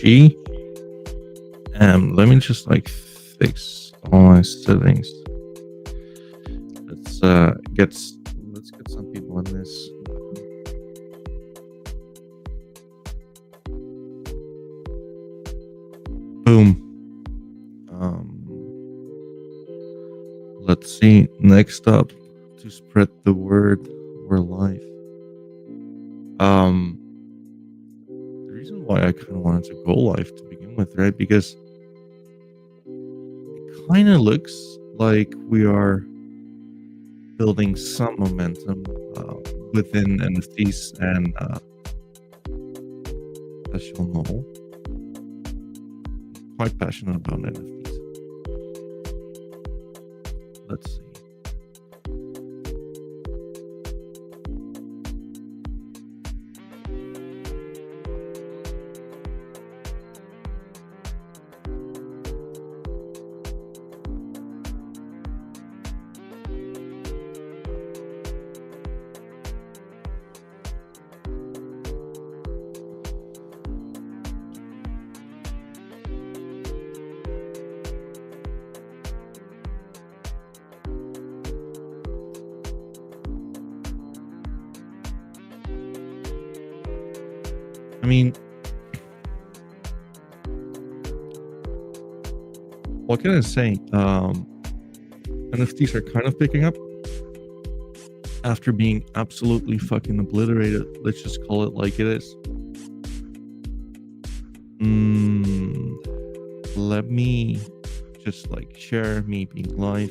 G. Let me just fix all my settings. Let's get some people in this. Boom. Let's see. Next up, to spread the word, we're live. The reason why I kind of wanted to go live to begin with, right? Because it kind of looks like we are building some momentum within NFTs, and as you'll know, I'm quite passionate about NFTs. Let's see. I mean, what can I say? NFTs are kind of picking up after being absolutely fucking obliterated. Let's just call it like it is. Let me just share me being live,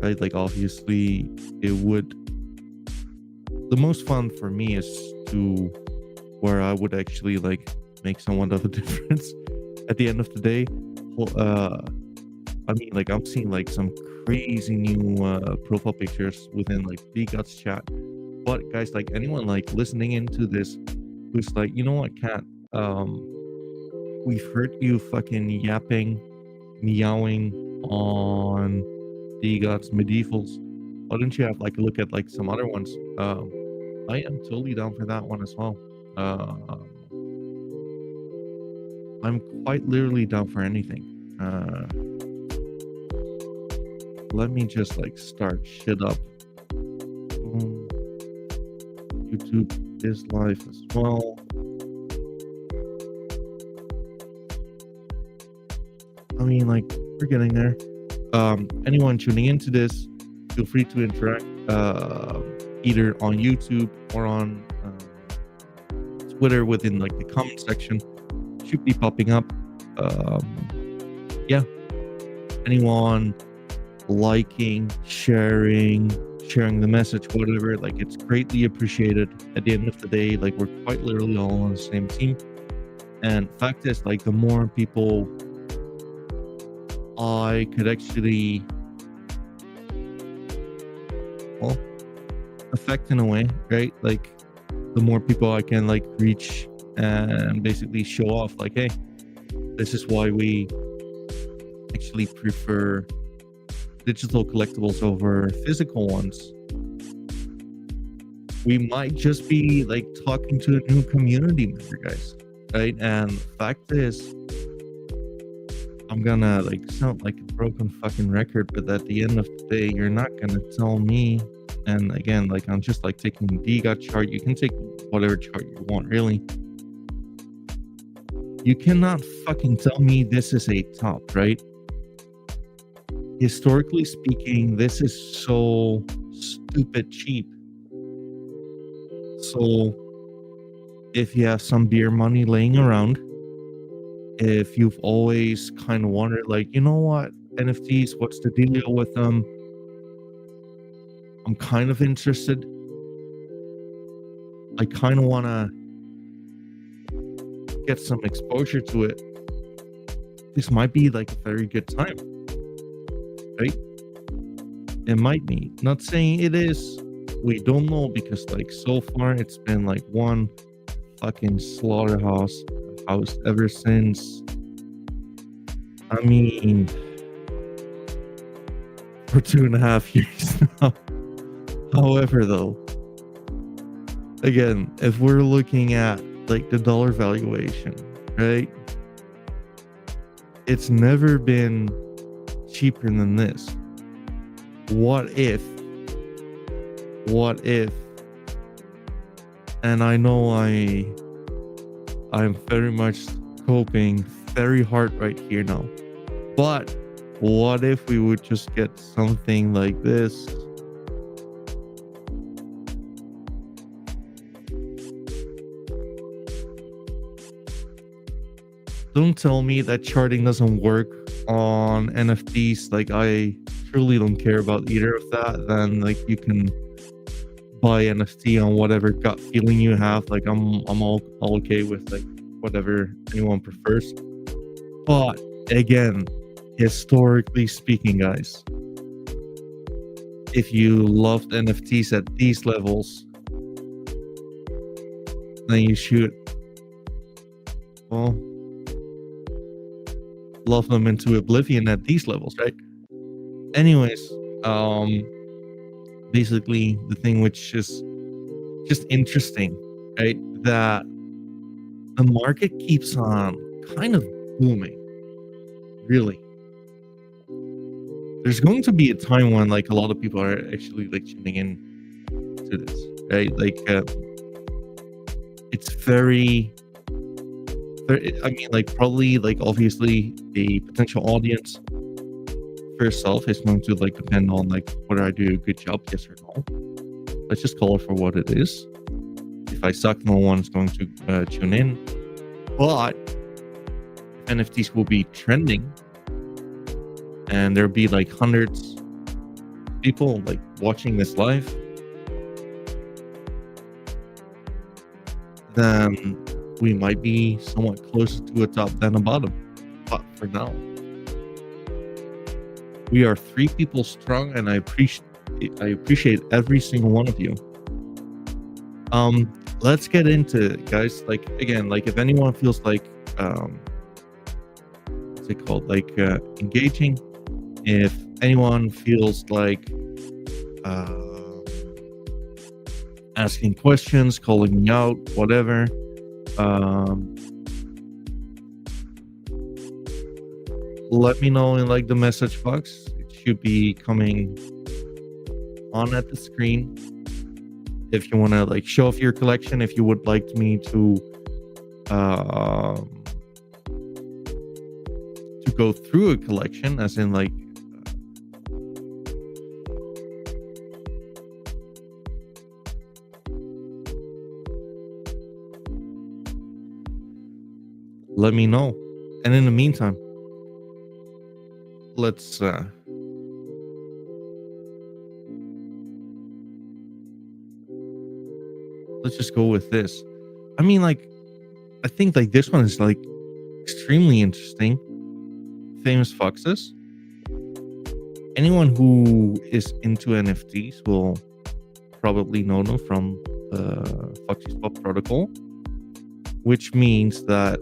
right? Obviously, it would. The most fun for me is to where I would actually make somewhat of a difference at the end of the day. I mean, I'm seeing some crazy new profile pictures within the Guts chat. But guys, anyone listening into this who's you know what, Cat, we've heard you fucking yapping, meowing on the Guts medievals. Why don't you have a look at some other ones? I am totally down for that one as well. I'm quite literally down for anything. Let me just start shit up. YouTube is live as well. I mean, we're getting there. Anyone tuning into this, feel free to interact either on YouTube or on Twitter within the comment section. Should be popping up. Yeah, anyone liking, sharing the message, whatever, it's greatly appreciated. At the end of the day, we're quite literally all on the same team, and fact is, the more people I could actually affect in a way, right? The more people I can reach and basically show off, hey, this is why we actually prefer digital collectibles over physical ones. We might just be talking to a new community member, guys, right? And fact is, I'm gonna sound like a broken fucking record, but at the end of the day, you're not gonna tell me. And again, I'm just taking the DGOT chart. You can take whatever chart you want, really. You cannot fucking tell me this is a top, right? Historically speaking, this is so stupid cheap. So if you have some beer money laying around, if you've always kind of wondered, you know what, NFTs, what's the deal with them? I'm kind of interested. I kind of want to get some exposure to it. This might be a very good time, right? It might be. Not saying it is. We don't know, because so far it's been one fucking slaughterhouse ever since. I mean, for 2.5 years now. However, though, again, if we're looking at the dollar valuation, right? It's never been cheaper than this. What if? What if? And I know I'm very much coping very hard right here now. But what if we would just get something like this? Don't tell me that charting doesn't work on NFTs. Like, I truly don't care about either of that. Then like you can buy NFT on whatever gut feeling you have. Like I'm all okay with like whatever anyone prefers. But again, historically speaking, guys, if you loved NFTs at these levels, then you should, well, love them into oblivion at these levels, right? Anyways, basically the thing which is just interesting, right? That the market keeps on kind of booming. Really. There's going to be a time when like a lot of people are actually like tuning in to this, right? Like it's I mean, like probably like obviously the potential audience for yourself is going to like depend on like whether I do a good job, yes or no. Let's just call it for what it is. If I suck, no one's going to tune in. But NFTs will be trending, and there'll be like hundreds of people like watching this live. Then we might be somewhat closer to a top than a bottom. But for now, we are 3 people strong, and I appreciate every single one of you. Let's get into it, guys. Like again, like if anyone feels like what's it called? Like engaging. If anyone feels like asking questions, calling me out, whatever. Let me know in like the message box. It should be coming on at the screen. If you want to like show off your collection, if you would like me to go through a collection, as in like let me know. And in the meantime, let's just go with this. I mean, like, I think like this one is like extremely interesting. Famous foxes. Anyone who is into NFTs will probably know them from the Foxy Swap protocol, which means that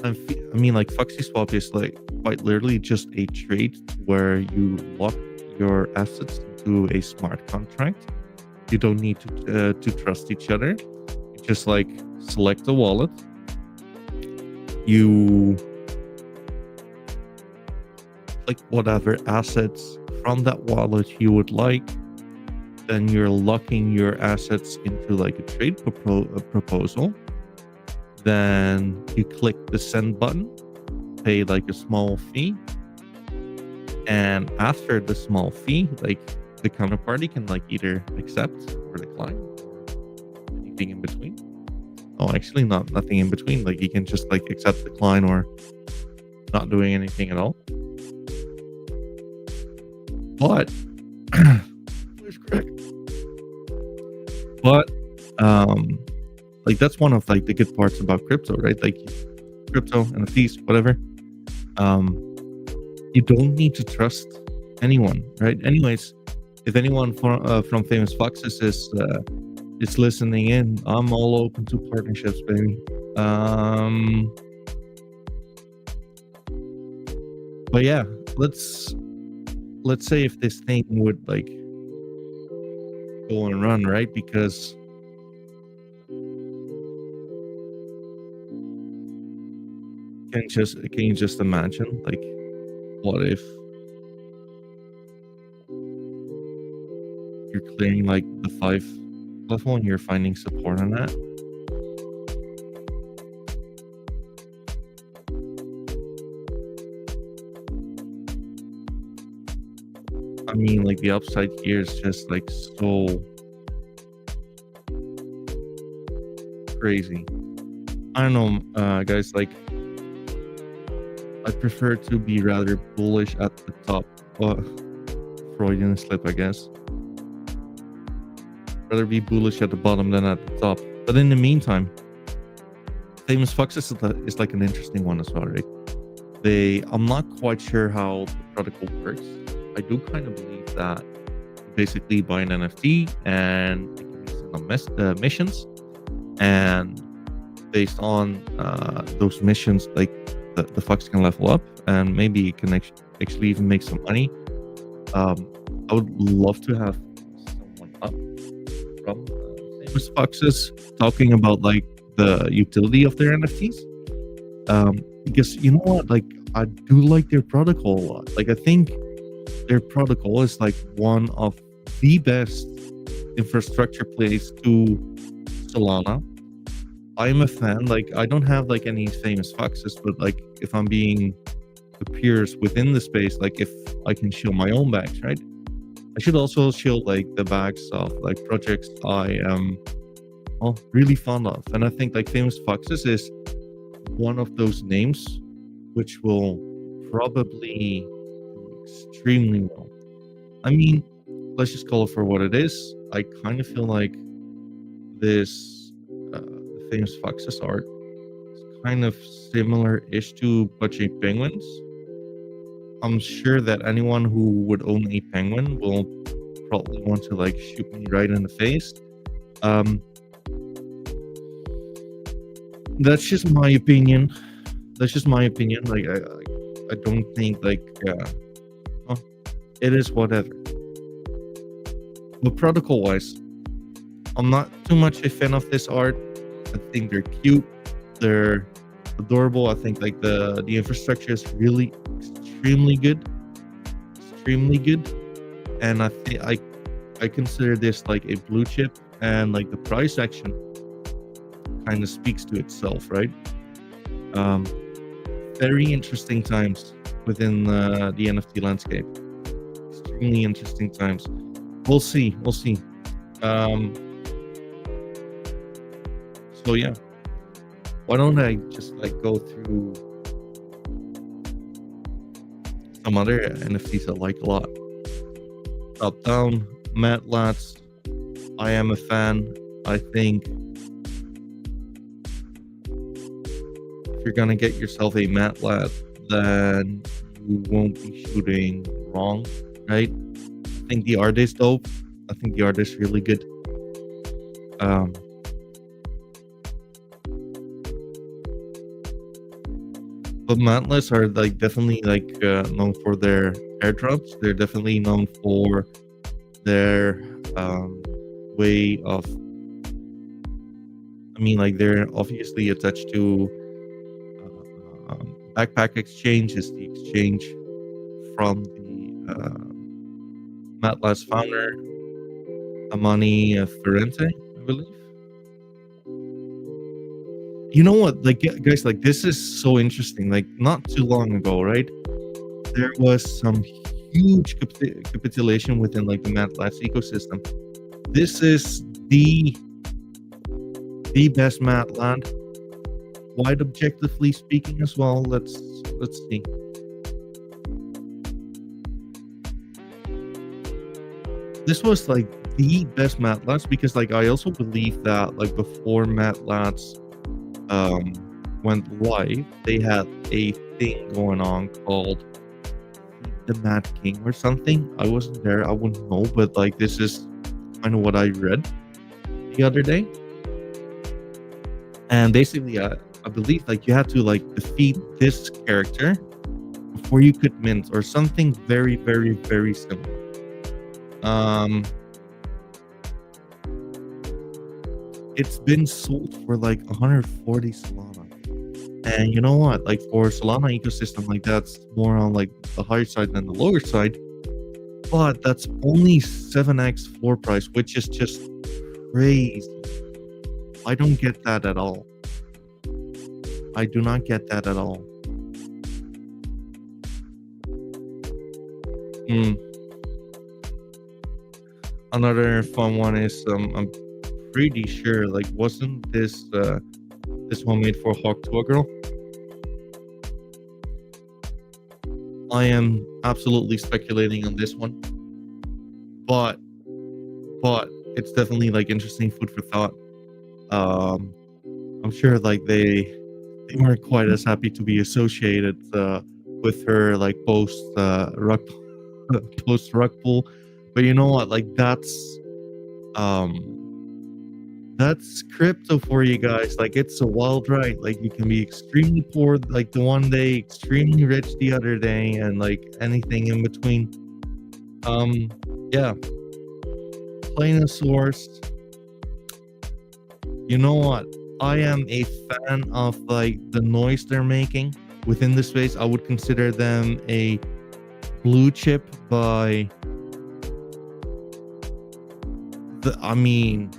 I mean, like Foxy Swap is like quite literally just a trade where you lock your assets into a smart contract. You don't need to trust each other. You just like select a wallet. You like whatever assets from that wallet you would like. Then you're locking your assets into like a trade proposal. Then you click the send button, pay like a small fee. And after the small fee, like the counterparty can like either accept or decline, or anything in between. Oh, actually nothing in between. Like you can just like accept, decline, or not doing anything at all. But But like that's one of like the good parts about crypto, right? Like crypto, NFTs, whatever. You don't need to trust anyone, right? Anyways, if anyone from Famous Foxes is listening in, I'm all open to partnerships, baby. But yeah, let's say if this thing would like go and run, right? Because can you just imagine, like, what if you're clearing like the 5 level and you're finding support on that? I mean, like, the upside here is just like so crazy. I don't know, guys, like, I prefer to be rather bullish at the top. Freudian slip, I guess. Rather be bullish at the bottom than at the top. But in the meantime, famous foxes is like an interesting one as well, right? I'm not quite sure how the protocol works. I do kind of believe that you basically buy an NFT and it can be sent on missions, and based on those missions, like the fox can level up and maybe you can actually even make some money. I would love to have someone up from famous foxes talking about like the utility of their NFTs. Because you know what, like, I do like their protocol a lot. Like, I think their protocol is like one of the best infrastructure plays to Solana. I'm a fan. Like, I don't have like any famous foxes, but like, if I'm being the peers within the space, like, if I can shield my own bags, right? I should also shield like the bags of like projects I am really fond of. And I think like famous foxes is one of those names which will probably do extremely well. I mean, let's just call it for what it is. I kind of feel like this the famous foxes art is kind of similar-ish to budget penguins. I'm sure that anyone who would own a penguin will probably want to like shoot me right in the face. That's just my opinion. That's just my opinion. Like, I don't think like oh, it is whatever. But protocol wise, I'm not too much a fan of this art. I think they're cute, they're adorable. I think like the infrastructure is really extremely good, and I think I consider this like a blue chip, and like the price action kind of speaks to itself, right? Very interesting times within the NFT landscape. Extremely interesting times. We'll see. So yeah, why don't I just like go through some other NFTs I like a lot. Top down, Matt Latz. I am a fan. I think if you're gonna get yourself a Matt Latz, then you won't be shooting wrong, right? I think the art is dope. I think the art is really good. But Matless are like definitely like known for their airdrops. They're definitely known for their way of. I mean, like, they're obviously attached to Backpack Exchange, is the exchange from the Matless founder, Amani Ferrente, I believe. You know what, like, guys, like, this is so interesting. Like, not too long ago, right, there was some huge capitulation within like the Matlabs ecosystem. This is the best Matlab, wide objectively speaking as well. Let's see. This was like the best Matlabs, because like I also believe that like before Matlabs went live, they had a thing going on called the Mad King or something. I wasn't there, I wouldn't know, but like this is kind of what I read the other day. And basically, I believe like you had to like defeat this character before you could mint, or something very, very, very similar. It's been sold for like 140 Solana. And you know what? Like for Solana ecosystem, like that's more on like the higher side than the lower side. But that's only 7x floor price, which is just crazy. I don't get that at all. I do not get that at all. Mm. Another fun one is I'm pretty sure like wasn't this one made for Hawk to a Girl? I am absolutely speculating on this one, but it's definitely like interesting food for thought. I'm sure like they weren't quite as happy to be associated with her like post rug pull, but you know what? Like that's crypto for you guys. Like it's a wild ride. Like you can be extremely poor like the one day, extremely rich the other day, and like anything in between. Yeah, Planosaurus. You know what? I am a fan of like the noise they're making within the space. I would consider them a blue chip by I mean,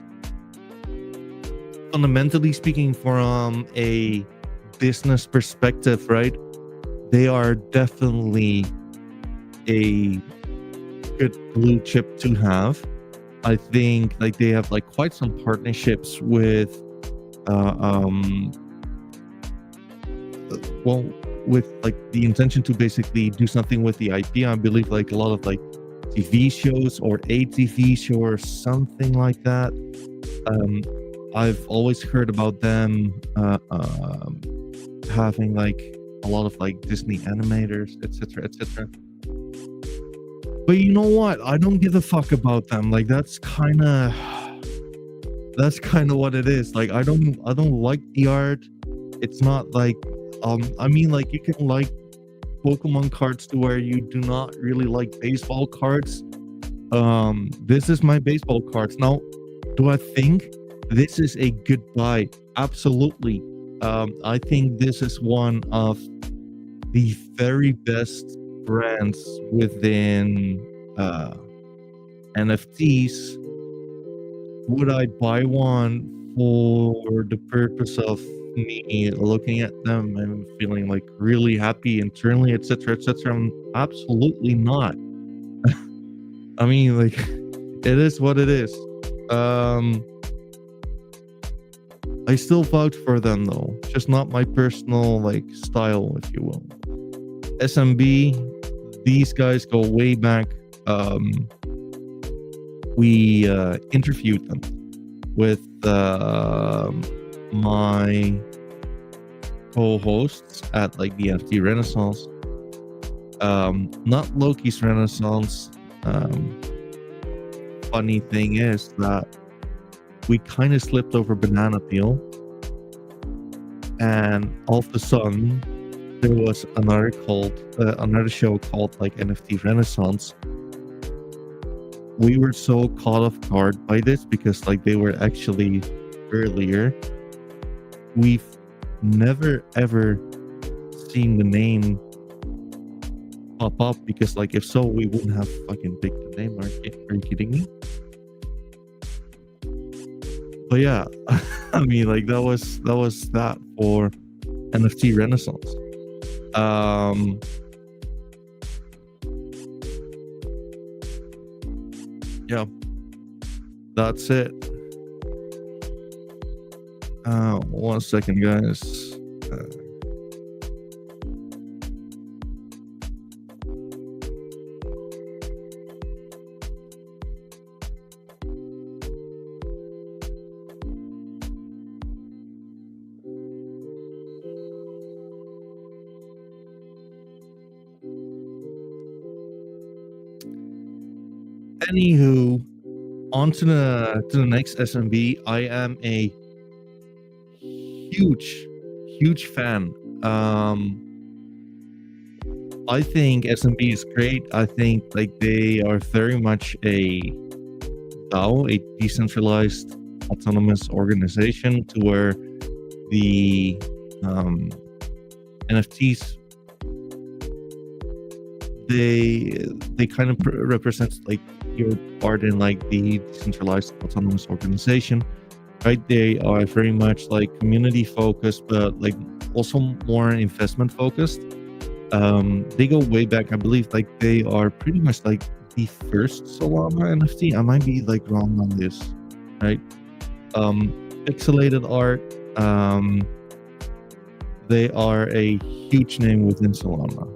fundamentally speaking, from a business perspective, right? They are definitely a good blue chip to have. I think like they have like quite some partnerships with well, with like the intention to basically do something with the IP. I believe like a lot of like TV shows or a TV show or something like that. I've always heard about them having like a lot of like Disney animators, etc., etc. But you know what? I don't give a fuck about them. Like that's kind of what it is. Like I don't like the art. It's not like I mean like you can like Pokemon cards to where you do not really like baseball cards. This is my baseball cards. Now, do I think this is a good buy? Absolutely. I think this is one of the very best brands within NFTs. Would I buy one for the purpose of me looking at them and feeling like really happy internally, etc., etc.? Absolutely not. I mean, like, it is what it is. I still vouch for them though, just not my personal like style, if you will. SMB, these guys go way back. We interviewed them with my co-hosts at like the NFT Renaissance. Not Loki's Renaissance. Funny thing is that we kind of slipped over Banana Peel, and all of a sudden there was another show called like NFT Renaissance. We were so caught off guard by this because like they were actually earlier. We've never ever seen the name pop up, because like if so we wouldn't have fucking picked the name. Are you kidding me? But yeah, I mean like that was that for NFT Renaissance. Yeah, that's it. 1 second, guys. Anywho, on to the next SMB. I am a huge fan. I think SMB is great. I think like they are very much a DAO, a decentralized autonomous organization, to where the NFTs, they kind of represent like your part in like the decentralized autonomous organization, right? They are very much like community focused, but like also more investment focused. They go way back. I believe like they are pretty much like the first Solana NFT. I might be like wrong on this, right? Pixelated art. They are a huge name within Solana.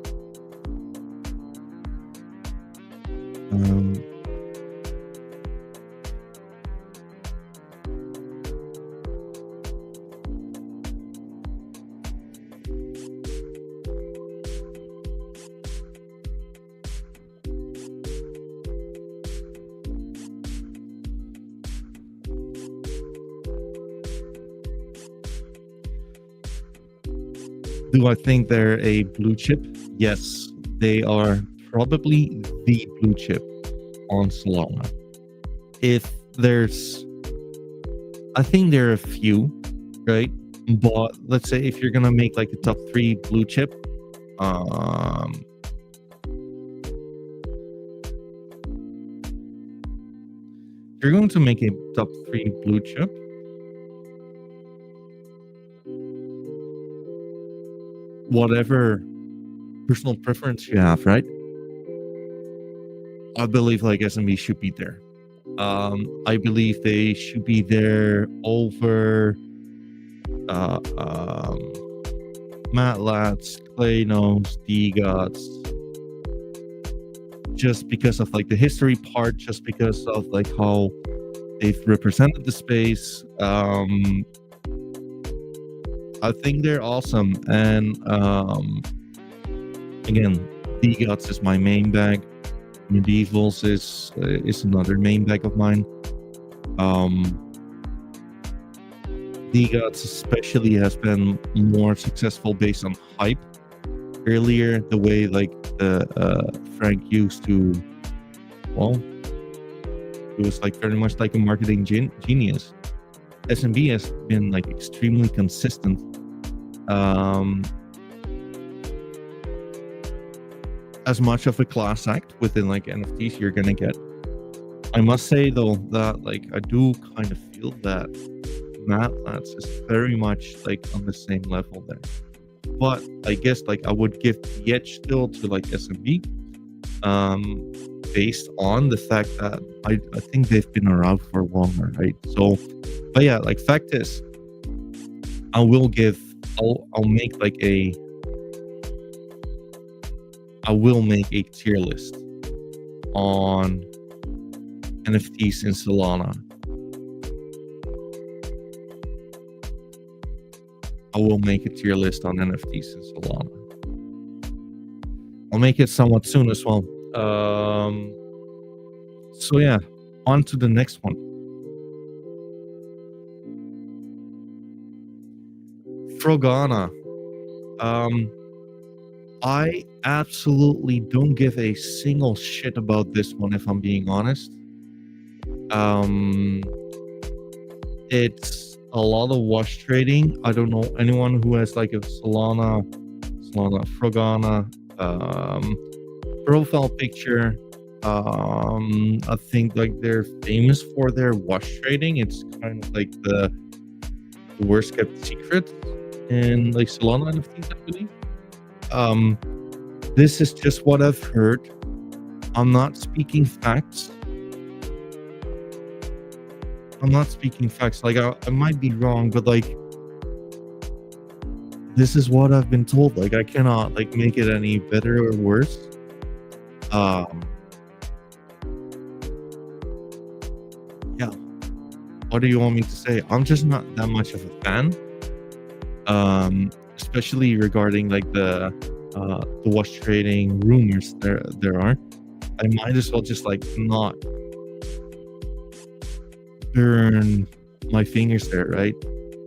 Do I think they're a blue chip? Yes, they are probably the blue chip on Solana. If there's, I think there are a few, right? But let's say if you're gonna make like the top 3 blue chip, if you're going to make a top 3 blue chip, whatever personal preference you have, right? I believe like SMB should be there. I believe they should be there over Matlats, Claynos, DGots, just because of like the history part, just because of like how they've represented the space. I think they're awesome, and again, DGots is my main bag. Medievals is another main bag of mine. DGots especially has been more successful based on hype. Earlier, the way like Frank used to, well, it was like very much like a marketing genius. SMB has been like extremely consistent. As much of a class act within like NFTs you're gonna get. I must say though that like I do kind of feel that Matlats is very much like on the same level there. But I guess like I would give the edge still to like SMB, based on the fact that I think they've been around for longer, right? So, but yeah, like fact is, I'll make like I will make a tier list on NFTs in Solana. I will make a tier list on NFTs in Solana. I'll make it somewhat soon as well. So yeah, on to the next one. Frogana. I absolutely don't give a single shit about this one, if I'm being honest. It's a lot of wash trading. I don't know anyone who has like a Solana Frogana profile picture. I think like they're famous for their wash trading. It's kind of like the worst kept secret in like Solana NFTs, I believe. This is just what I've heard. I'm not speaking facts. Like I might be wrong, but like this is what I've been told. Like I cannot like make it any better or worse. Yeah. What do you want me to say? I'm just not that much of a fan. Especially regarding like the wash trading rumors there are. I might as well just like not burn my fingers there, right?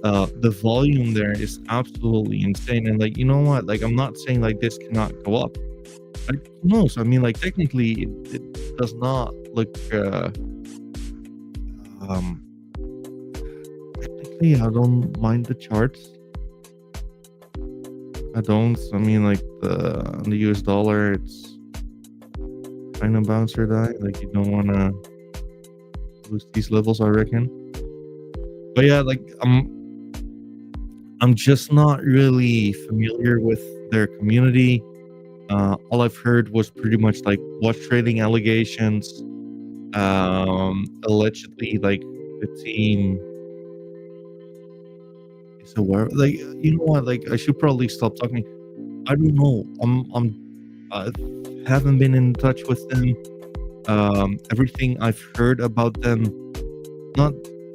The volume there is absolutely insane, and like, you know what, like I'm not saying like this cannot go up. Like, who knows? I mean, like technically it does not look technically I don't mind the charts. I don't. I mean, like the US dollar, it's kind of bounce or die. Like you don't want to lose these levels, I reckon. But yeah, like I'm just not really familiar with their community. All I've heard was pretty much like watch trading allegations. Allegedly, like the team is aware. Like, you know what? Like, I should probably stop talking. I don't know. I haven't been in touch with them. Everything I've heard about them, not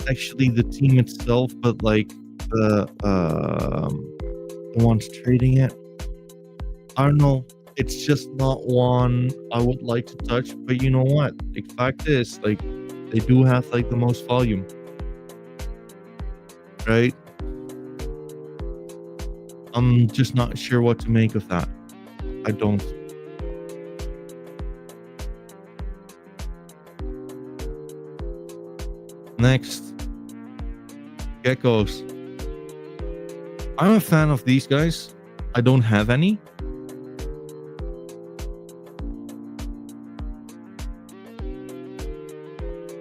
actually the team itself, but like the ones trading it. I don't know. It's just not one I would like to touch. But you know what? Like, fact is, like, they do have like the most volume, right? I'm just not sure what to make of that. I don't. Next, geckos. I'm a fan of these guys. I don't have any.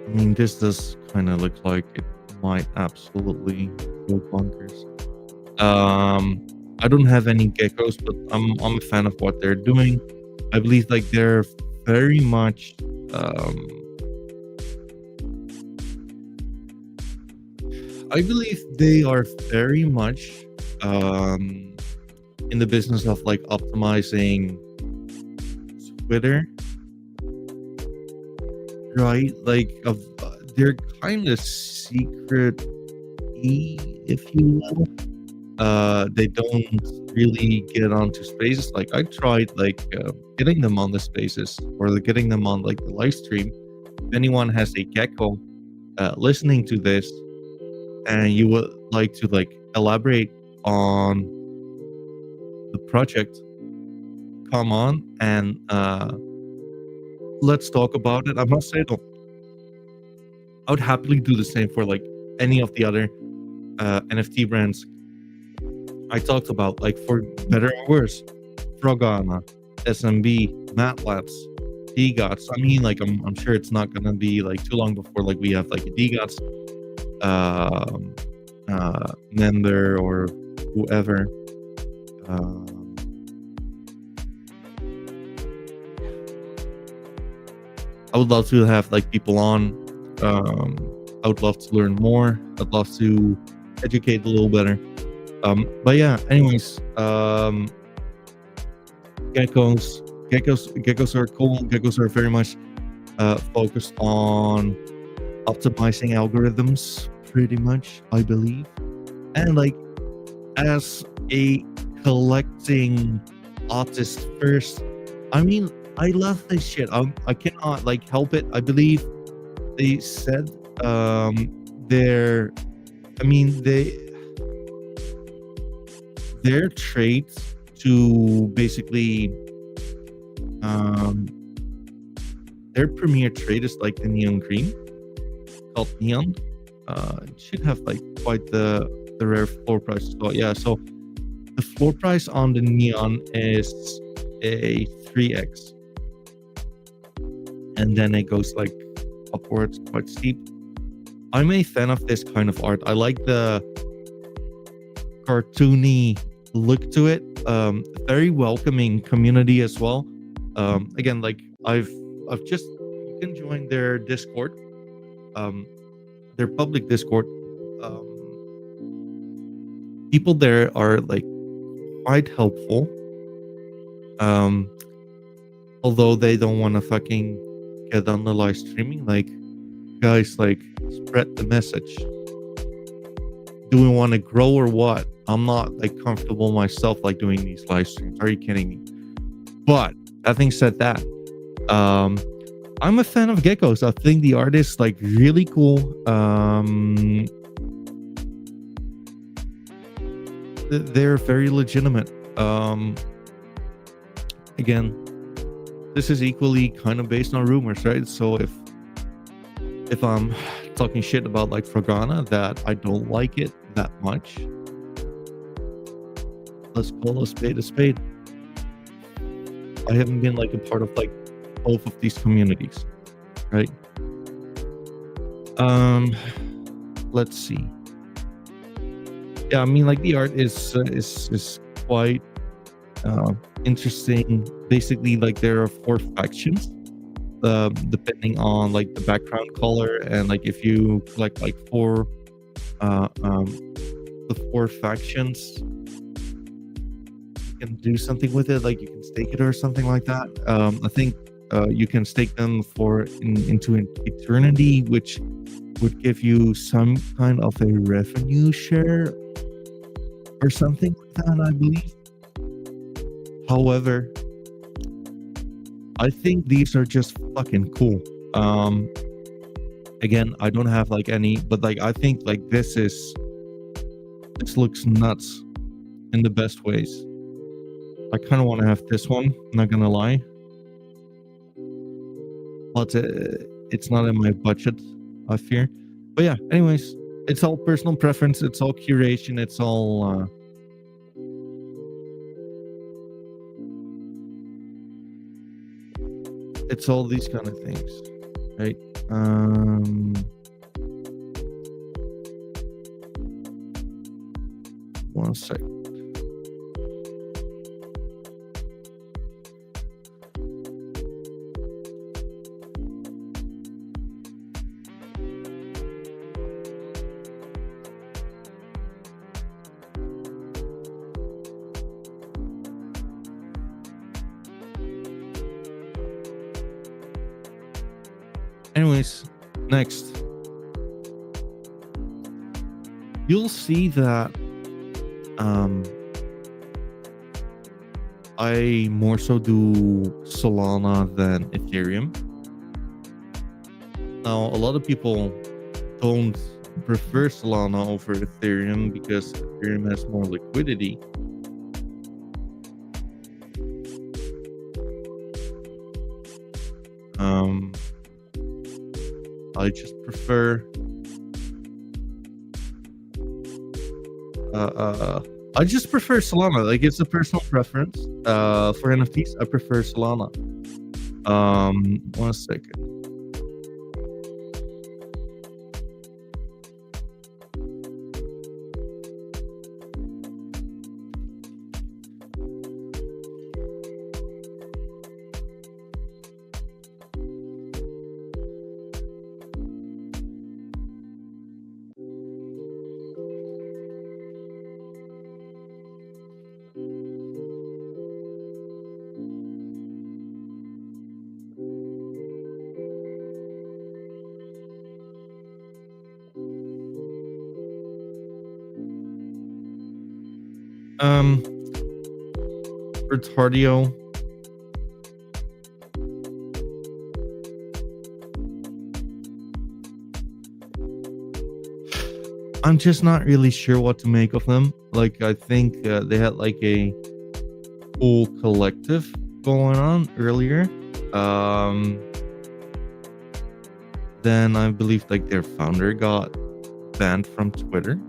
I mean, this does kind of look like it might absolutely go bonkers. I don't have any geckos, but I'm a fan of what they're doing. I believe like they're very much I believe they are very much in the business of like optimizing Twitter, right? Like of they're kind of secret, if you will. They don't really get onto spaces. Like I tried like getting them on the spaces or like, getting them on like the live stream. If anyone has a gecko listening to this and you would like to like elaborate on the project, come on and let's talk about it. I must say though, I would happily do the same for like any of the other NFT brands I talked about, like for better or worse, Frogana, SMB, Matlabs, DGOTS. I mean, like I'm sure it's not gonna be like too long before like we have like a DGOTS member or whoever. I would love to have like people on. I would love to learn more. I'd love to educate a little better. But yeah, anyways, geckos are cool. Geckos are very much focused on optimizing algorithms, pretty much, I believe. And like as a collecting artist first, I mean, I love this shit. I cannot like help it. I believe they said their traits to basically their premier trait is like the neon green called neon. It should have like quite the rare floor price as well. Yeah, so the floor price on the neon is a 3x, and then it goes like upwards quite steep. I'm a fan of this kind of art. I like the cartoony look to it. Very welcoming community as well. Again, like I've just, you can join their Discord, their public Discord. People there are like quite helpful. Although they don't want to fucking get on the live streaming, like guys, like spread the message. Do we want to grow or what? I'm not like comfortable myself like doing these live streams. Are you kidding me? But having said that, I'm a fan of geckos. I think the art is like really cool. They're very legitimate. Again, this is equally kind of based on rumors, right? So if I'm talking shit about like Frogana, that I don't like it that much, let's call a spade a spade. I haven't been like a part of like both of these communities, right? Um, let's see. Yeah, I mean, like the art is quite uh, interesting. Basically, like there are four factions, depending on like the background color, and like if you collect like uh, um, the four factions, you can do something with it. Like you can stake it or something like that. I think you can stake them into an eternity, which would give you some kind of a revenue share or something like that, I believe. However, I think these are just fucking cool. Again, I don't have like any, but like I think like this looks nuts in the best ways. I kind of want to have this one, not gonna lie. But it's not in my budget, I fear. But yeah, anyways, it's all personal preference, it's all curation, it's all these kind of things, right? One sec. Anyways, next. You'll see that I more so do Solana than Ethereum. Now, a lot of people don't prefer Solana over Ethereum because Ethereum has more liquidity. I just prefer Solana. Like it's a personal preference. For NFTs, I prefer Solana. 1 second. Retardio. I'm just not really sure what to make of them. Like, I think they had like a cool collective going on earlier. Then I believe like their founder got banned from Twitter.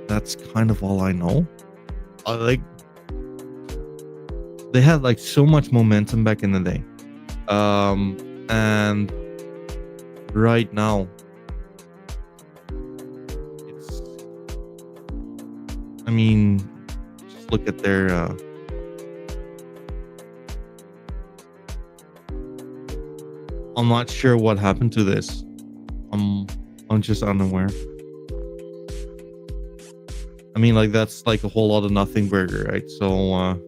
That's kind of all I know. They had like so much momentum back in the day, and right now it's, I mean, just look at their I'm not sure what happened to this. I'm just unaware. I mean, like, that's like a whole lot of nothing burger, right? So,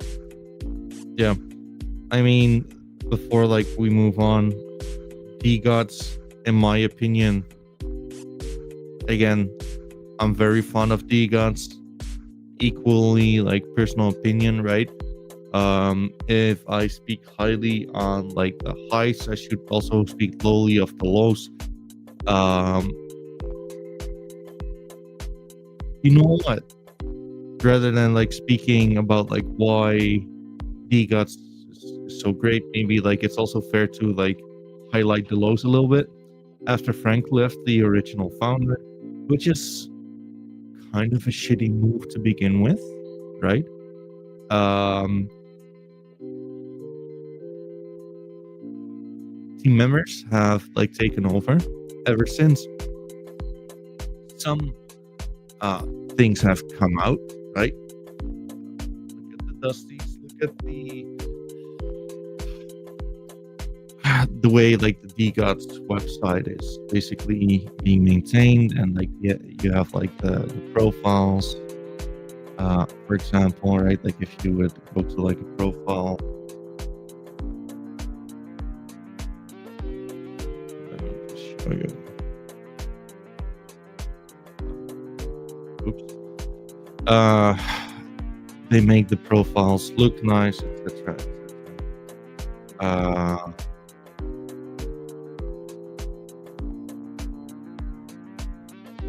yeah. I mean, before like we move on, DGOTS, in my opinion, again, I'm very fond of DGOTS. Equally, like, personal opinion, right? If I speak highly on like the highs, I should also speak lowly of the lows. You know what? Rather than like speaking about like why DGOTS is so great, maybe like it's also fair to like highlight the lows a little bit. After Frank left, the original founder, which is kind of a shitty move to begin with, right? Um, Team members have like taken over ever since some uh, things have come out, right? Look at the Dusties. Look at the way like the DGOT's website is basically being maintained, and like you have like the profiles. For example, right? Like if you would go to like a profile, let me just show you. Oops. They make the profiles look nice, etc. Uh,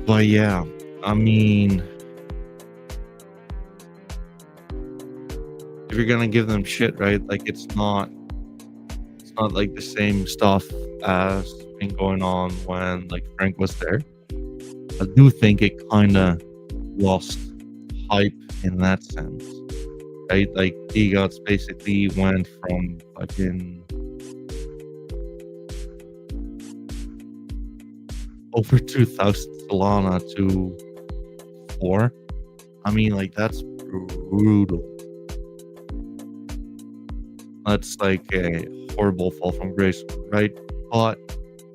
but yeah, I mean, if you're gonna give them shit, right? Like it's not like the same stuff as been going on when like Frank was there. I do think it kind of lost hype in that sense, right? Like EGOTs basically went from fucking over 2,000 Solana to 4. I mean, like that's brutal. That's like a horrible fall from grace, right? But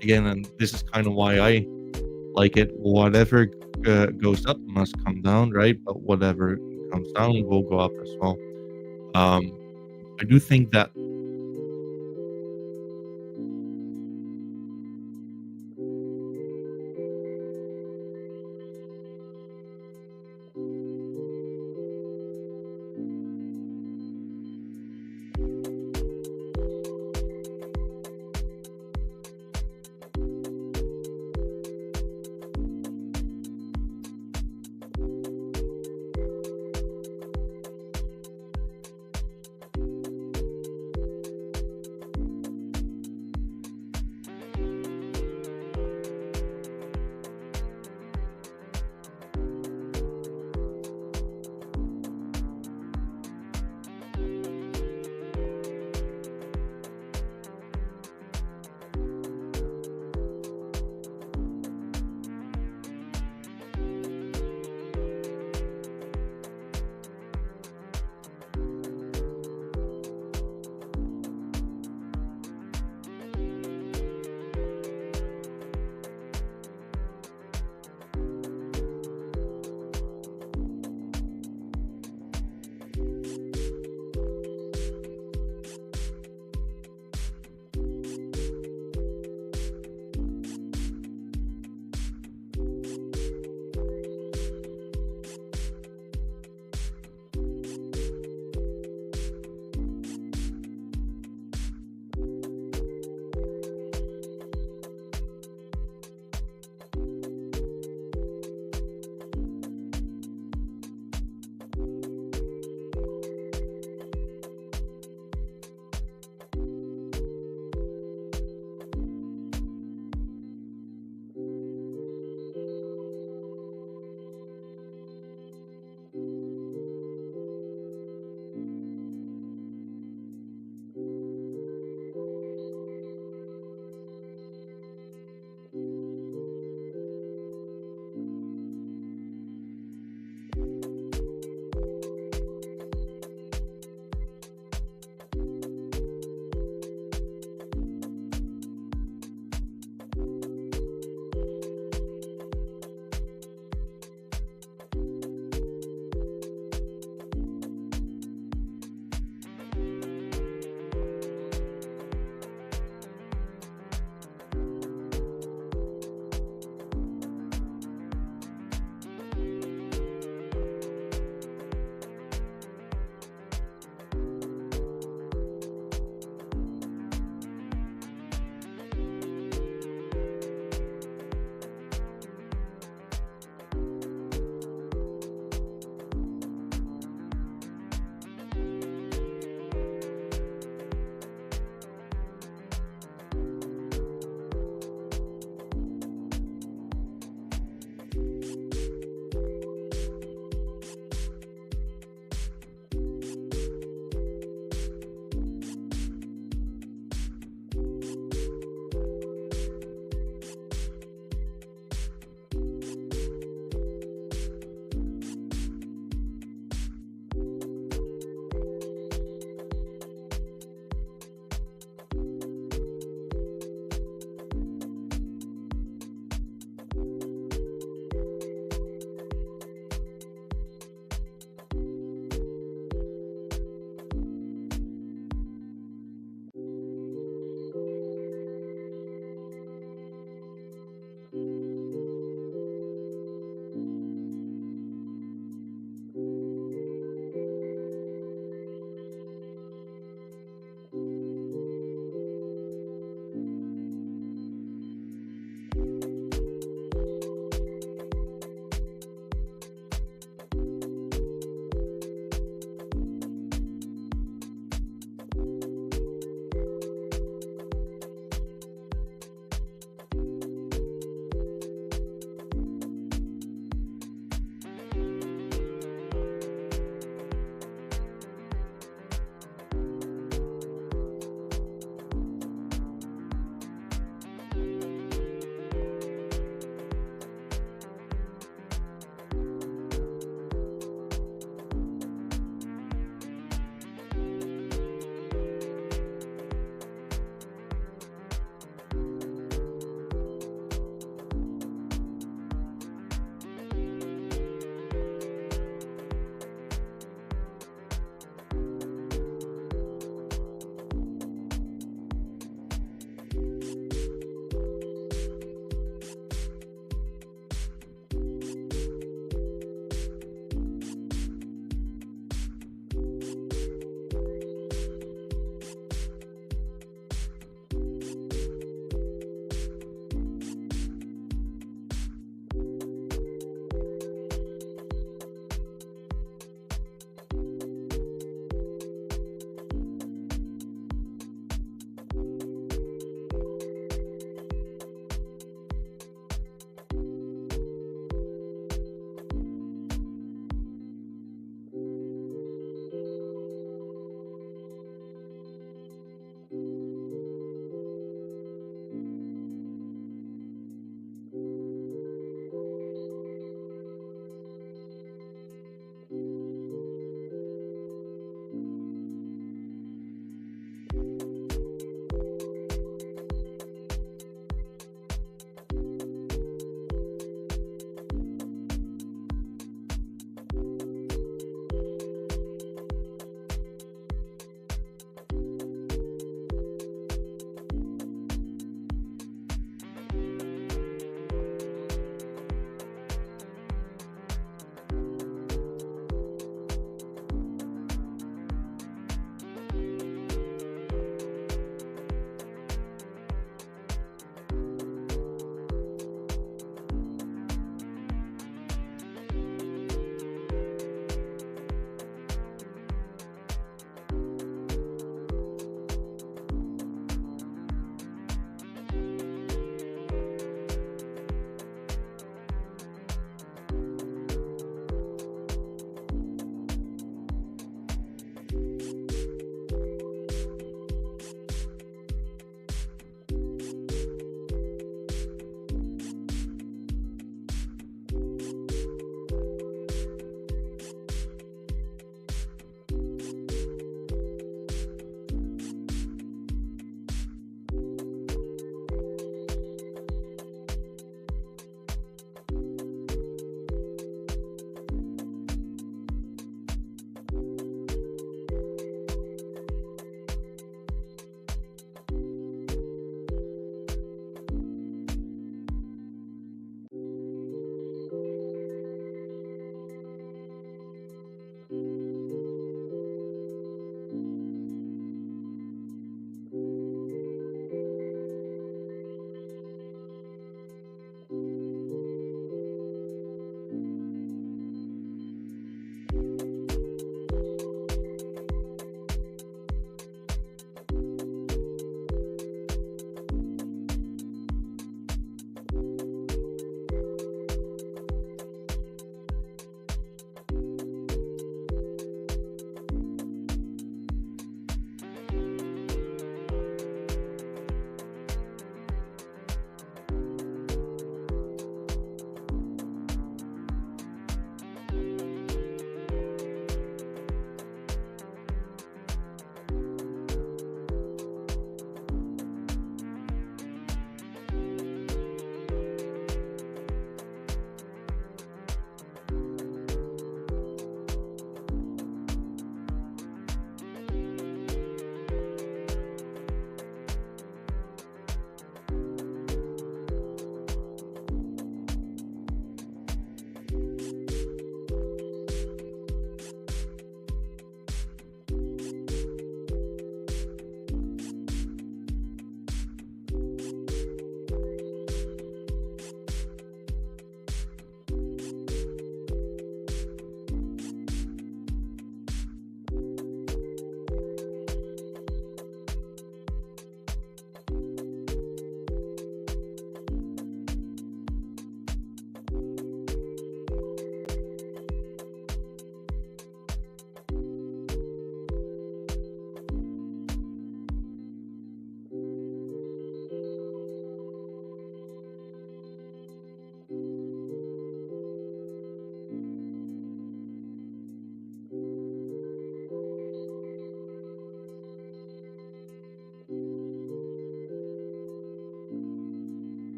again, and this is kind of why I like it. Whatever goes up must come down, right? But whatever comes down will go up as well. I do think that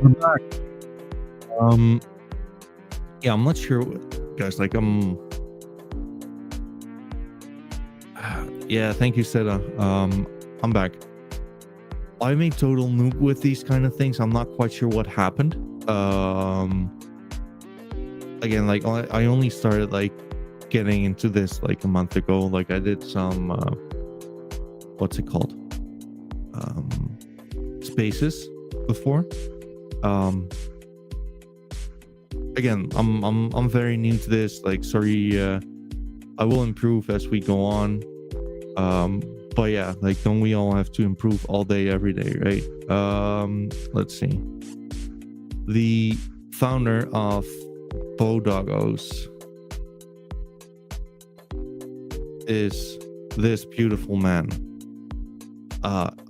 We're back. Um, yeah, I'm not sure, guys. Like, yeah, thank you, Seda. I'm back. I'm a total noob with these kind of things. I'm not quite sure what happened. Again, like I only started like getting into this like a month ago. Like I did some, what's it called? Spaces before. Again, I'm very new to this. Like, sorry, I will improve as we go on. But yeah, like, don't we all have to improve all day, every day, right? Let's see. The founder of Bodoggos is this beautiful man.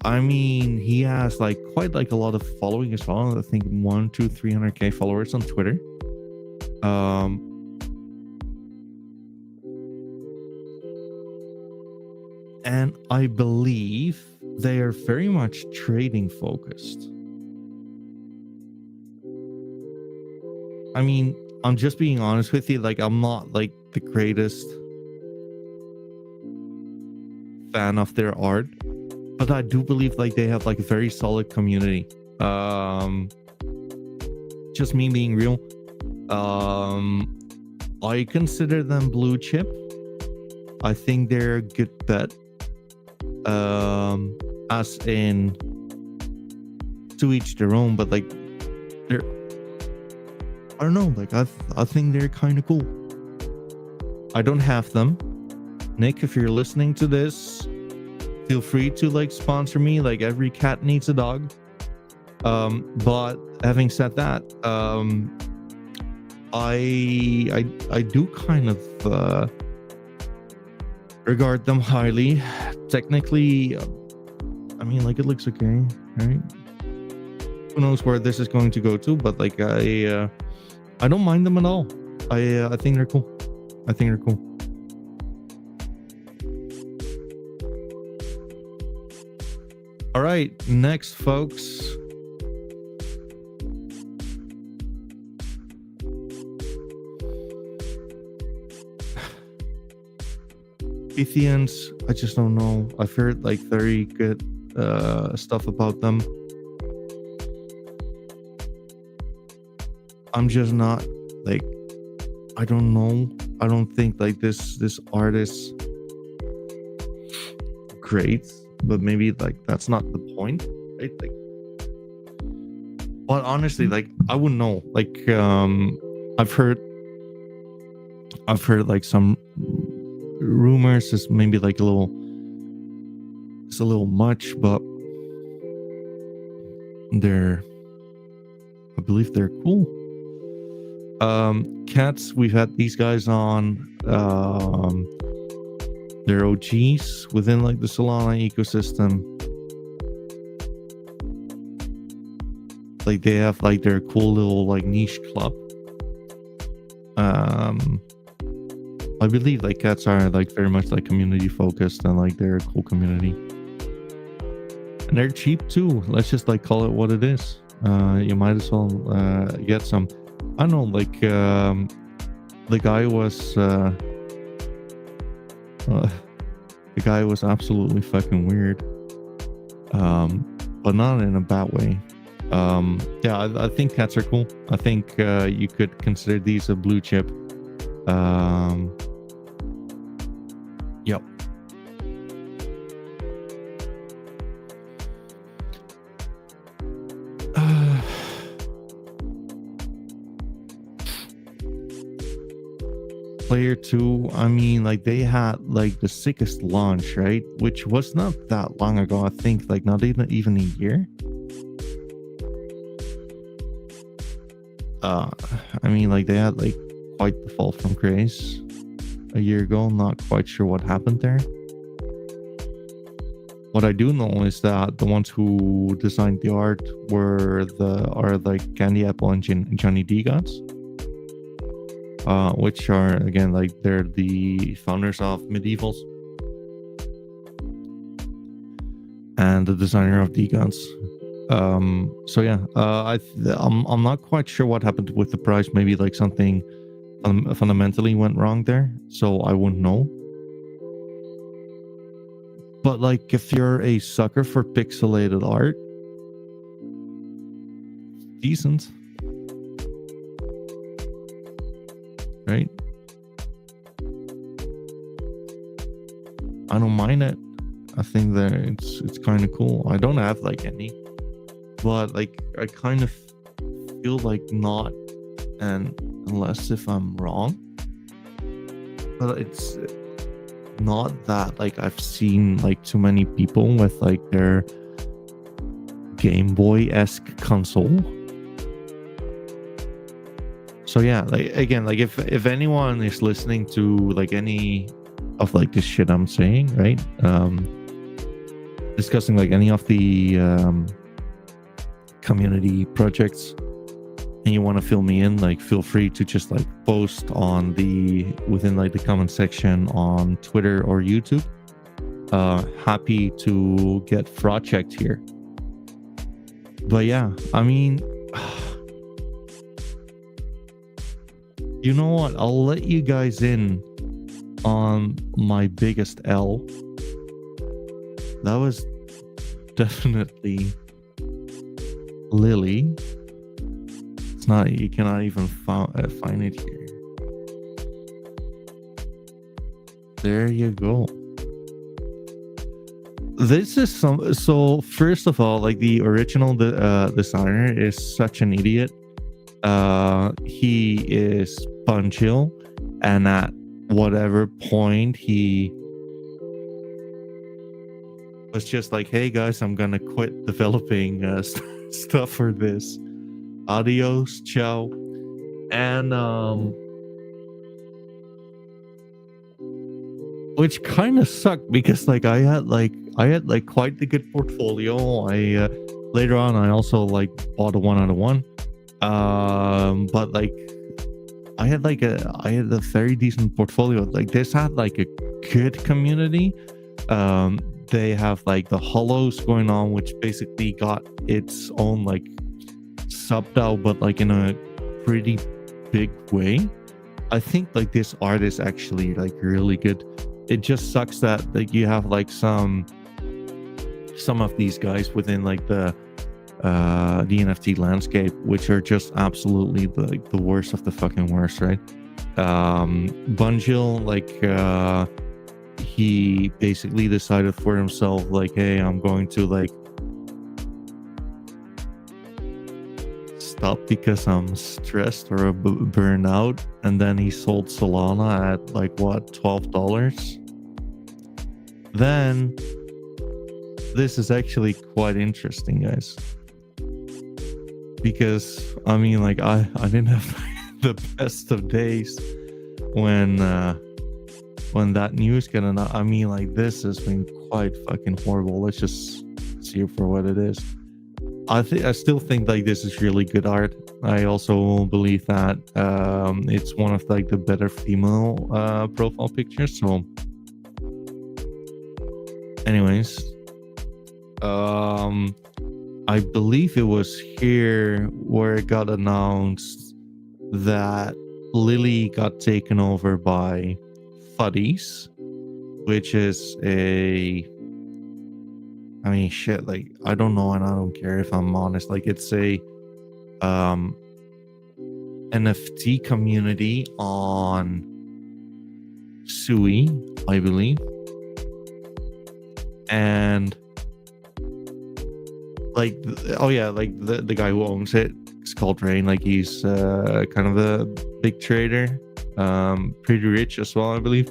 I mean, he has like quite like a lot of following as well. I think 300K followers on Twitter. And I believe they are very much trading focused. I mean, I'm just being honest with you. Like, I'm not like the greatest fan of their art, but I do believe like they have like a very solid community. Just me being real. I consider them blue chip. I think they're a good bet. As in, to each their own, but like they're, I don't know, like I think they're kind of cool. I don't have them. Nick, if you're listening to this, feel free to like sponsor me. Like, every cat needs a dog. But having said that, I do kind of regard them highly. Technically, I mean, like, it looks okay, right? Who knows where this is going to go to, but like I don't mind them at all. I think they're cool. I think they're cool. All right, next, folks. Ethians, I just don't know. I've heard like very good stuff about them. I'm just not like, I don't know. I don't think like this artist great, but maybe like that's not the point, right? Like, but honestly, like, I wouldn't know. Like, I've heard like some rumors is maybe like it's a little much, but I believe they're cool. Cats, we've had these guys on. They're OGs within like the Solana ecosystem. Like, they have like their cool little like niche club. I believe like cats are like very much like community focused, and like they're a cool community, and they're cheap too. Let's just like call it what it is. You might as well get some. I don't know, like the guy was absolutely fucking weird, but not in a bad way. Yeah, I think cats are cool. I think you could consider these a blue chip. Yep. Player 2, I mean, like, they had like the sickest launch, right? Which was not that long ago. I think like not even a year. I mean, like, they had like quite the fall from grace a year ago. I'm not quite sure what happened there. What I do know is that the ones who designed the art are like Candy Apple and Johnny D Gods, which are, again, like, they're the founders of Medievals and the designer of D Gods. So yeah, I'm not quite sure what happened with the price. Maybe like something fundamentally went wrong there, so I wouldn't know. But like, if you're a sucker for pixelated art, decent, right? I don't mind it. I think that it's kind of cool. I don't have like any, but like I kind of feel like not, and unless if I'm wrong, but it's not that like I've seen like too many people with like their Game Boy-esque console. So yeah, like again, like if anyone is listening to like any of like this shit I'm saying, right? Discussing like any of the community projects, and you want to fill me in, like feel free to just like post on within like the comment section on Twitter or YouTube. Happy to get fraud checked here. But yeah, I mean, you know what? I'll let you guys in on my biggest L. That was definitely Lily. It's not, you cannot even find it here. There you go. This is so first of all, like the original designer is such an idiot. He is Bunchill, and at whatever point he was just like, hey guys, I'm gonna quit developing stuff for this. Adios, ciao. And which kind of sucked, because like I had quite the good portfolio. I later on I also like bought a 1/1. But like I had a very decent portfolio. Like this had like a good community. They have like the Hollows going on, which basically got its own like sub-DAO, but like in a pretty big way. I think like this art is actually like really good. It just sucks that like you have like some of these guys within like the NFT landscape, which are just absolutely the worst of the fucking worst, right? Bunchill, like he basically decided for himself, like, hey, I'm going to like stop because I'm stressed or burned out, and then he sold Solana at like what, $12. Then this is actually quite interesting, guys, because I mean, like I didn't have the best of days when that news got out. I mean, like this has been quite fucking horrible. Let's just see it for what it is. I still think like this is really good art. I also believe that it's one of like the better female profile pictures. So anyways, I believe it was here where it got announced that Lily got taken over by Fuddies, which is I mean, shit, like, I don't know, and I don't care, if I'm honest. Like, it's a NFT community on Sui, I believe. And like, oh yeah, like the guy who owns it is called Rain. Like, he's kind of a big trader, pretty rich as well, I believe.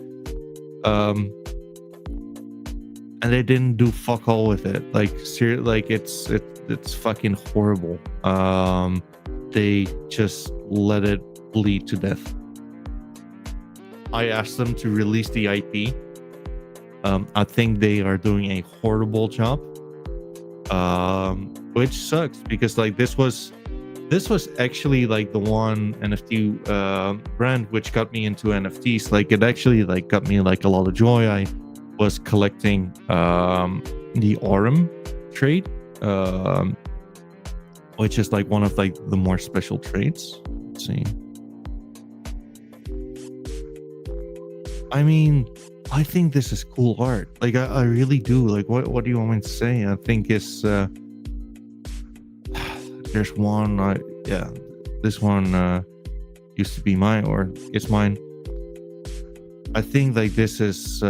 And they didn't do fuck all with it. Like, like it's fucking horrible. They just let it bleed to death. I asked them to release the IP. I think they are doing a horrible job, which sucks, because like this was actually like the one NFT brand which got me into NFTs. Like, it actually like got me like a lot of joy. I was collecting the Aurum trade, which is like one of like the more special traits. Let's see. I mean, I think this is cool art. Like I really do. Like what do you want me to say? I think it's there's one yeah, this one used to be mine, or it's mine. I think like this is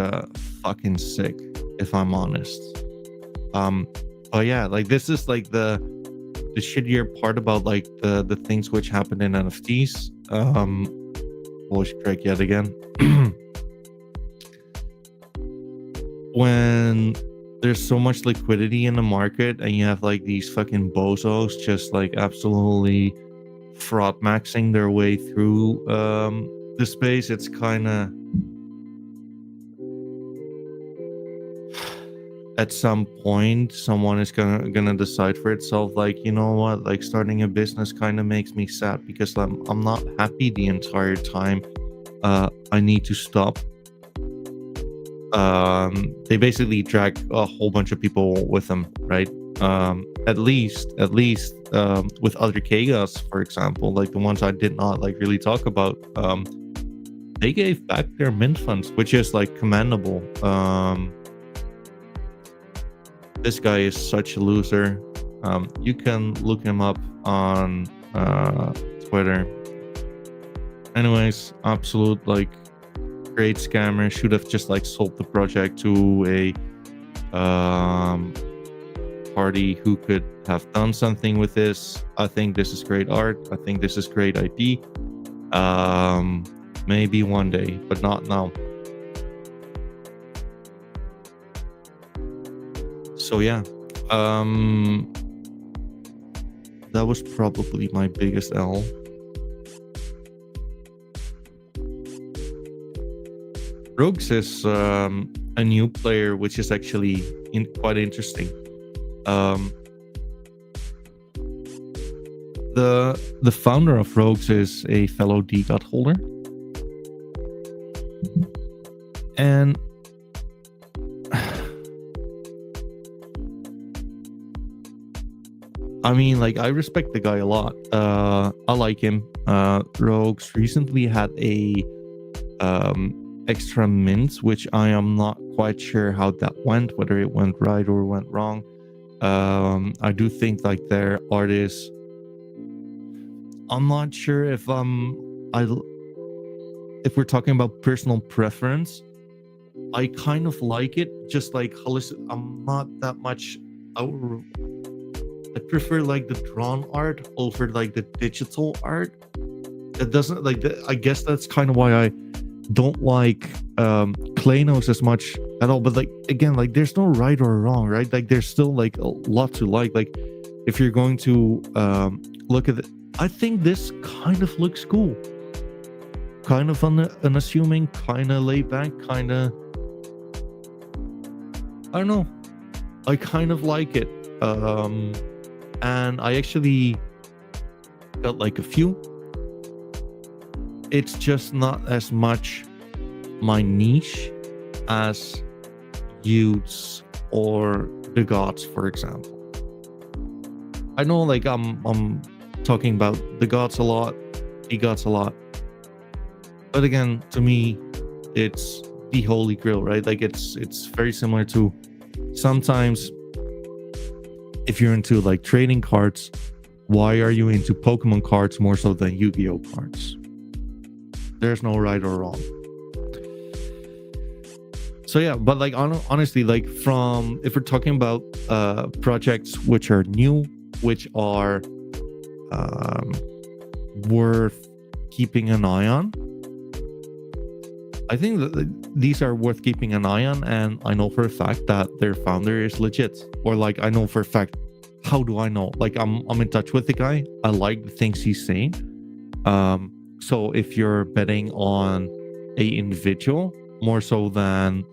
fucking sick, if I'm honest. But yeah, like this is like the shittier part about like the things which happen in NFTs. Voice crack yet again. When there's so much liquidity in the market and you have like these fucking bozos just like absolutely fraud maxing their way through the space, it's kind of, at some point someone is gonna decide for itself, like, you know what, like starting a business kind of makes me sad because I'm not happy the entire time. I need to stop. They basically drag a whole bunch of people with them, right? At least with other Kagas, for example, like the ones I did not like really talk about, they gave back their mint funds, which is like commendable. This guy is such a loser. You can look him up on Twitter. Anyways, absolute like great scammer. Should have just like sold the project to a party who could have done something with this. I think this is great art. I think this is great IP. Maybe one day, but not now. So yeah, that was probably my biggest L. Rogues is a new player, which is actually quite interesting. The founder of Rogues is a fellow DGOT holder, and I mean, like, I respect the guy a lot. I like him. Rogues recently had a extra mint, which I am not quite sure how that went, whether it went right or went wrong. I do think like their art is, I'm not sure if if we're talking about personal preference, I kind of like it, just like I'm not that much I prefer like the drawn art over like the digital art. It doesn't like I guess that's kind of why I don't like Klanos as much at all. But like, again, like there's no right or wrong, right? Like there's still like a lot to like if you're going to look at it, I think this kind of looks cool, kind of unassuming, kind of laid back, kind of, I don't know, I kind of like it. And I actually got like a few. It's just not as much my niche as Utes or the gods, for example. I know like I'm talking about the gods a lot, the gods a lot, but again, to me, it's the holy grail, right? Like it's very similar to, sometimes if you're into like trading cards, why are you into Pokemon cards more so than Yu-Gi-Oh cards? There's no right or wrong. So yeah, but like honestly, like from, if we're talking about projects which are new, which are worth keeping an eye on, I think that these are worth keeping an eye on, and I know for a fact that their founder is legit. Or like, I know for a fact, how do I know? Like I'm in touch with the guy. I like the things he's saying. So if you're betting on a individual more so than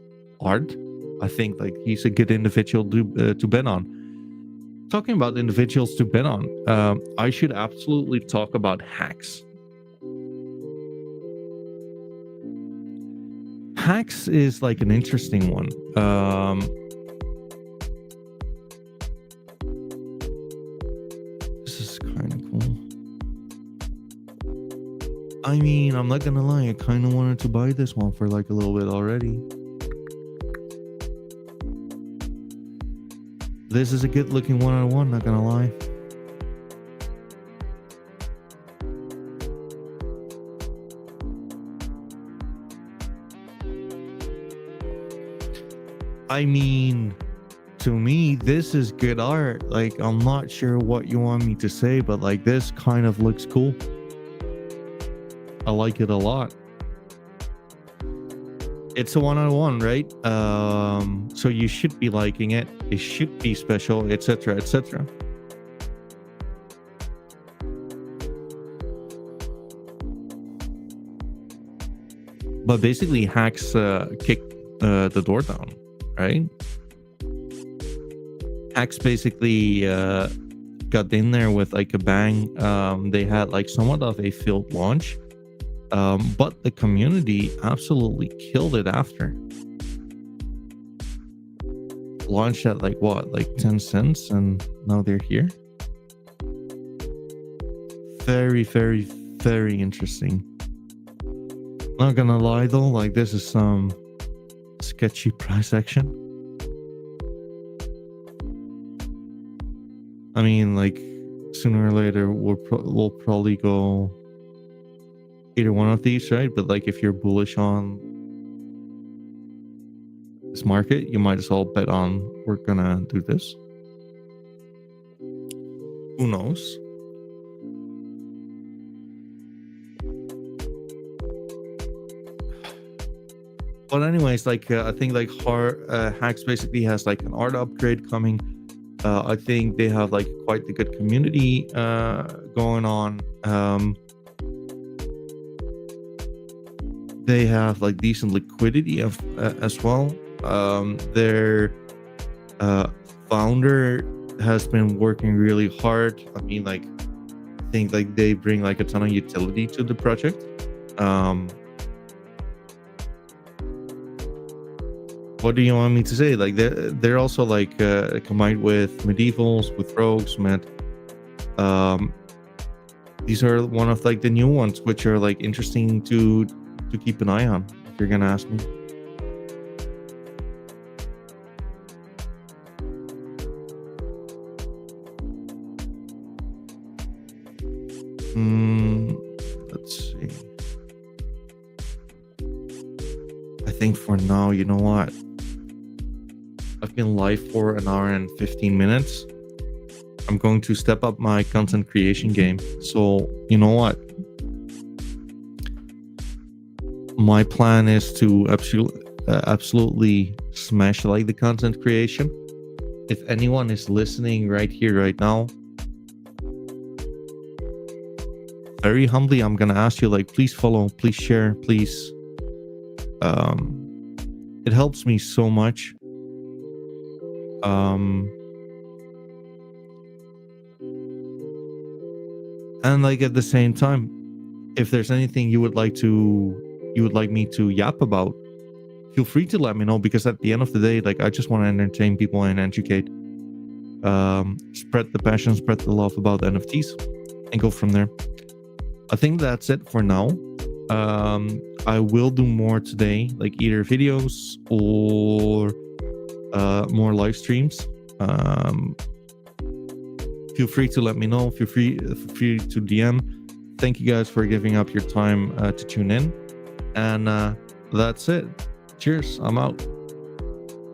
art, I think like he's a good individual to bet on. Talking about individuals to bet on, I should absolutely talk about Hacks. Hacks is like an interesting one. This is I mean, I'm not gonna lie, I kind of wanted to buy this one for like a little bit already. This is a good looking one-on-one, not gonna lie. I mean, to me, this is good art. Like, I'm not sure what you want me to say, but like, this kind of looks cool. I like it a lot. It's a one-on-one, right? So you should be liking it. It should be special, etc., etc. But basically, hacks kicked the door down, right? Hacks basically got in there with like a bang. They had like somewhat of a failed launch, but the community absolutely killed it after. Launched at like what, like 10 cents, and now they're here. Very, very, very interesting. Not gonna lie though, like this is some sketchy price action. I mean, like sooner or later we'll probably go either one of these, right? But like if you're bullish on this market, you might as well bet on we're gonna do this. Who knows? But anyways, like I think like hacks basically has like an art upgrade coming. I think they have like quite the good community going on. They have like decent liquidity of as well. Their founder has been working really hard. I mean, like I think like they bring like a ton of utility to the project. What do you want me to say? Like they're also like combined with medievals, with rogues, met. These are one of like the new ones, which are like interesting to keep an eye on, if you're gonna ask me. Let's see. I think for now, you know what? I've been live for an hour and 15 minutes. I'm going to step up my content creation game. So, you know what? My plan is to absolutely smash like the content creation. If anyone is listening right here, right now, very humbly, I'm gonna ask you, like, please follow, please share, please. It helps me so much. And like at the same time, if there's anything you would like me to yap about, feel free to let me know, because at the end of the day, like I just want to entertain people and educate. Spread the passion, spread the love about NFTs, and go from there. I think that's it for now. I will do more today, like either videos or more live streams. Feel free to let me know. Feel free to DM. Thank you guys for giving up your time to tune in. And that's it. Cheers. I'm out.